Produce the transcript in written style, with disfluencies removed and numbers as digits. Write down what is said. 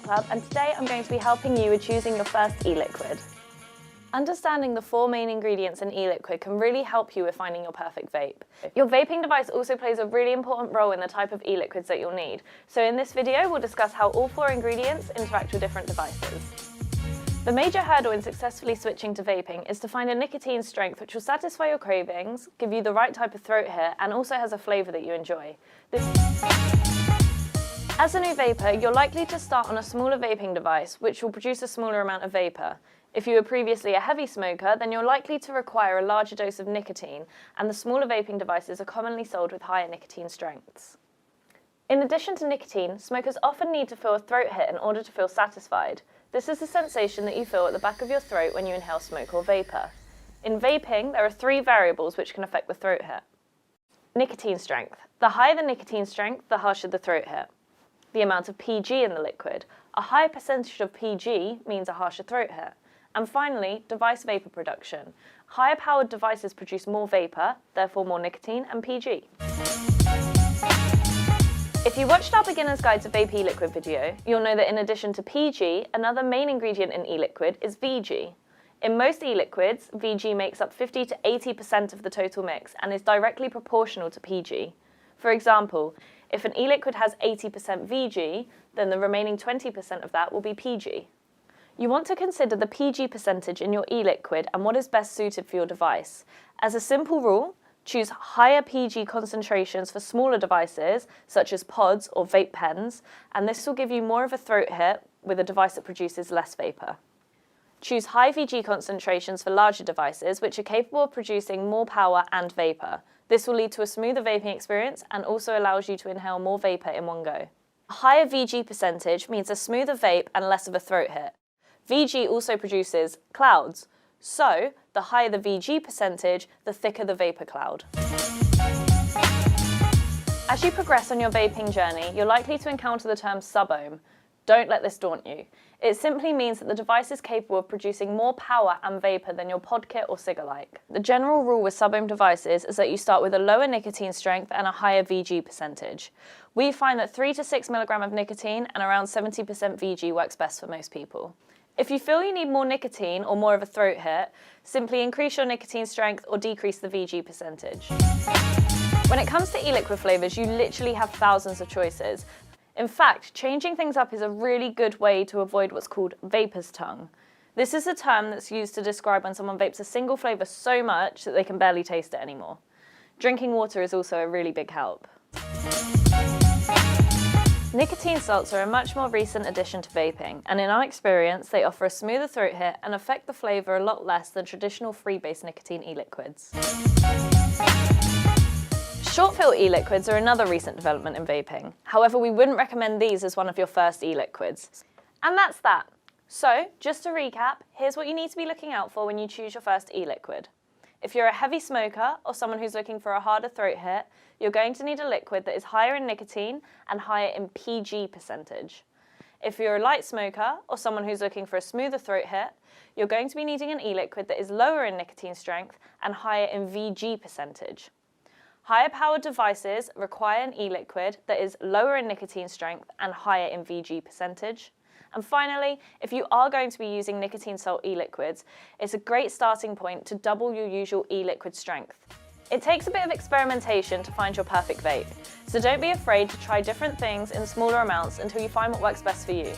Club, and today I'm going to be helping you with choosing your first e-liquid. Understanding the 4 main ingredients in e-liquid can really help you with finding your perfect vape. Your vaping device also plays a really important role in the type of e-liquids that you'll need. So in this video, we'll discuss how all 4 ingredients interact with different devices. The major hurdle in successfully switching to vaping is to find a nicotine strength which will satisfy your cravings, give you the right type of throat hit, and also has a flavour that you enjoy. As a new vapor, you're likely to start on a smaller vaping device, which will produce a smaller amount of vapour. If you were previously a heavy smoker, then you're likely to require a larger dose of nicotine, and the smaller vaping devices are commonly sold with higher nicotine strengths. In addition to nicotine, smokers often need to feel a throat hit in order to feel satisfied. This is the sensation that you feel at the back of your throat when you inhale smoke or vapour. In vaping, there are 3 variables which can affect the throat hit. Nicotine strength. The higher the nicotine strength, the harsher the throat hit. The amount of PG in the liquid. A higher percentage of PG means a harsher throat hit. And finally, device vapour production. Higher powered devices produce more vapour, therefore more nicotine and PG. If you watched our Beginner's Guide to Vape e-liquid video, you'll know that in addition to PG, another main ingredient in e-liquid is VG. In most e-liquids, VG makes up 50 to 80% of the total mix and is directly proportional to PG. For example, if an e-liquid has 80% VG, then the remaining 20% of that will be PG. You want to consider the PG percentage in your e-liquid and what is best suited for your device. As a simple rule, choose higher PG concentrations for smaller devices, such as pods or vape pens, and this will give you more of a throat hit with a device that produces less vapour. Choose high VG concentrations for larger devices, which are capable of producing more power and vapour. This will lead to a smoother vaping experience and also allows you to inhale more vapour in one go. A higher VG percentage means a smoother vape and less of a throat hit. VG also produces clouds, so the higher the VG percentage, the thicker the vapour cloud. As you progress on your vaping journey, you're likely to encounter the term sub-ohm. Don't let this daunt you. It simply means that the device is capable of producing more power and vapour than your pod kit or cigar-like. The general rule with sub-ohm devices is that you start with a lower nicotine strength and a higher VG percentage. We find that 3 to 6 mg of nicotine and around 70% VG works best for most people. If you feel you need more nicotine or more of a throat hit, simply increase your nicotine strength or decrease the VG percentage. When it comes to e-liquid flavours, you literally have thousands of choices. In fact, changing things up is a really good way to avoid what's called vapor's tongue. This is a term that's used to describe when someone vapes a single flavour so much that they can barely taste it anymore. Drinking water is also a really big help. Nicotine salts are a much more recent addition to vaping, and in our experience, they offer a smoother throat hit and affect the flavour a lot less than traditional free-based nicotine e-liquids. Short-fill e-liquids are another recent development in vaping. However, we wouldn't recommend these as one of your first e-liquids. And that's that. So, just to recap, here's what you need to be looking out for when you choose your first e-liquid. If you're a heavy smoker or someone who's looking for a harder throat hit, you're going to need a liquid that is higher in nicotine and higher in PG percentage. If you're a light smoker or someone who's looking for a smoother throat hit, you're going to be needing an e-liquid that is lower in nicotine strength and higher in VG percentage. Higher powered devices require an e-liquid that is lower in nicotine strength and higher in VG percentage. And finally, if you are going to be using nicotine salt e-liquids, it's a great starting point to double your usual e-liquid strength. It takes a bit of experimentation to find your perfect vape, so don't be afraid to try different things in smaller amounts until you find what works best for you.